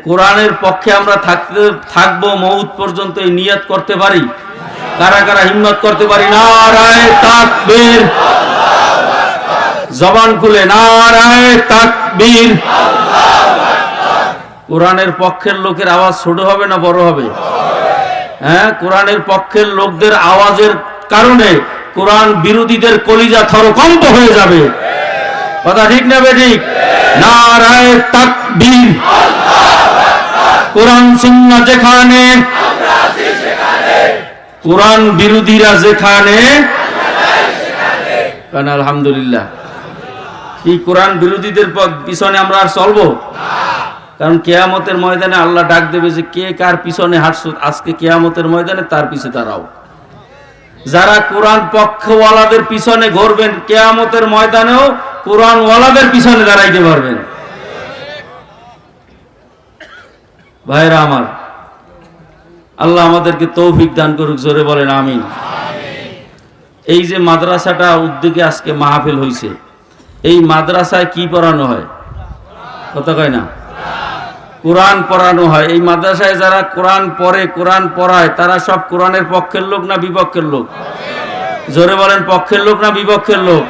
কোরআনের পক্ষে আমরা থাকবো মউত পর্যন্ত এই নিয়ত করতে পারি? কারা কারা হিম্মত করতে পারি? নারায়ে তাকবীর, জবান খুলে নারায়ে তাকবীর। কোরআনের পক্ষের লোকের আওয়াজ ছোট হবে না বড় হবে? হ্যাঁ, কোরআনের পক্ষের লোকদের আওয়াজের কারণে কোরআন বিরোধীদের কলিজা থরকম্প হয়ে যাবে। কথা ঠিক না বেঠিক? নারায়ে তাকবীর। কোরআন সুন্নাহ যেখানে, কোরআন বিরোধীরা যেখানে, কারণ আলহামদুলিল্লাহ এই কোরআন বিরোধীদের পিছনে আমরা আর চলবো? কারণ কিয়ামতের ময়দানে আল্লাহ ডাক দেবে যে কে কার পিছনে হাঁটছো, আজকে কিয়ামতের ময়দানে তার পিছে দাঁড়াও। যারা কোরআন পক্ষওয়ালাদের পিছনে ঘুরবেন কিয়ামতের ময়দানেও কোরআন ওয়ালাদের পিছনে দাঁড়াইতে পারবেন। ভাইরা আমার, আল্লাহ আমাদেরকে তৌফিক দান করুক, জোরে বলেন আমিন। এই যে মাদ্রাসাটা উদ্যোগে আজকে মাহফিল হইছে, এই মাদ্রাসায় কি পড়ানো হয়? কথা কয় না? কোরআন পড়ানো হয়। এই মাদ্রাসায় যারা কোরআন পড়ে, কোরআন পড়ায়, তারা সব কোরআনের পক্ষের লোক না বিপক্ষের লোক? জোরে বলেন, পক্ষের লোক না বিপক্ষের লোক?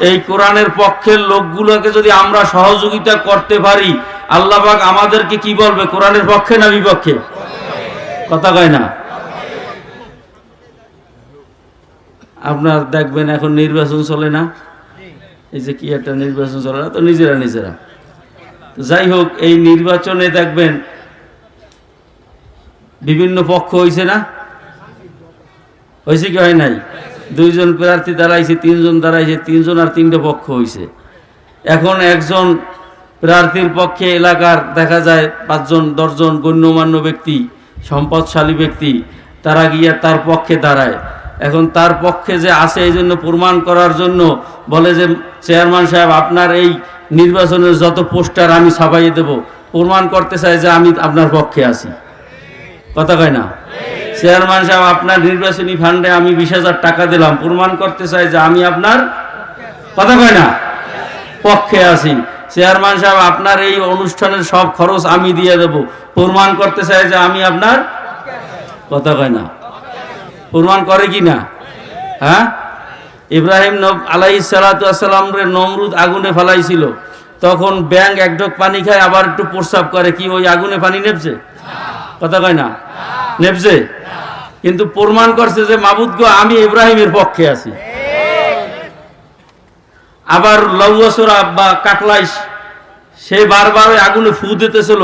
এই কোরআনের পক্ষের লোকগুলোকে যদি আমরা সহযোগিতা করতে পারি, আল্লাহ পাক আমাদেরকে কি বলবে? কোরআনের পক্ষে না বিপক্ষে? কথা কয় না? আপনার দেখবেন এখন নির্বাচন চলে না, এই যে কি একটা নির্বাচন চলে না, তো নিজেরা যাই হোক, এই নির্বাচনে দেখবেন বিভিন্ন পক্ষ হয়েছে না? হয়েছে কি হয় নাই? দুইজন প্রার্থী দাঁড়াইছে, তিনজন দাঁড়াইছে, তিনজন আর তিনটে পক্ষ হয়েছে। এখন একজন প্রার্থীর পক্ষে এলাকার দেখা যায় 5 জন 10 জন গণ্যমান্য ব্যক্তি, সম্পদশালী ব্যক্তি, তারা গিয়ে তার পক্ষে দাঁড়ায়। এখন তার পক্ষে যে আছে এই জন্য প্রমাণ করার জন্য বলে যে চেয়ারম্যান সাহেব আপনার এই নির্বাচনের যত পোস্টার আমি ছাপাইয়ে দেব, প্রমাণ করতে চাই যে আমি আপনার পক্ষে আছি। কথা কয় না? চেয়ারম্যান সাহেব আপনার নির্বাচনী ফান্ডে আমি 20,000 টাকা দিলাম, প্রমাণ করতে চাই যে আমি আপনার, কথা কয় না, পক্ষে আছি। চেয়ারম্যান সাহেব আপনার এই অনুষ্ঠানের সব খরচ আমি দিয়ে দেব, প্রমাণ করতে চাই যে আমি আপনার, কথা কয় না, প্রমাণ করে কি না? হ্যাঁ, ইব্রাহিম আলাইহিস সালাতু ওয়াস সালাম রে নমরুদ আগুনে ফেলাইছিল, তখন ব্যাঙ এক ঢোক পানি খায় আবার একটু প্রস্রাব করে, কি ওই আগুনে পানি নেপছে? কথা কয় না, নেপছে? কিন্তু প্রমাণ করছে যে মাবুদ গো আমি ইব্রাহিমের পক্ষে আছি। আবার লৌহসরা বা কাকলাইশ সে বারবার আগুনে ফু দিতেছিল,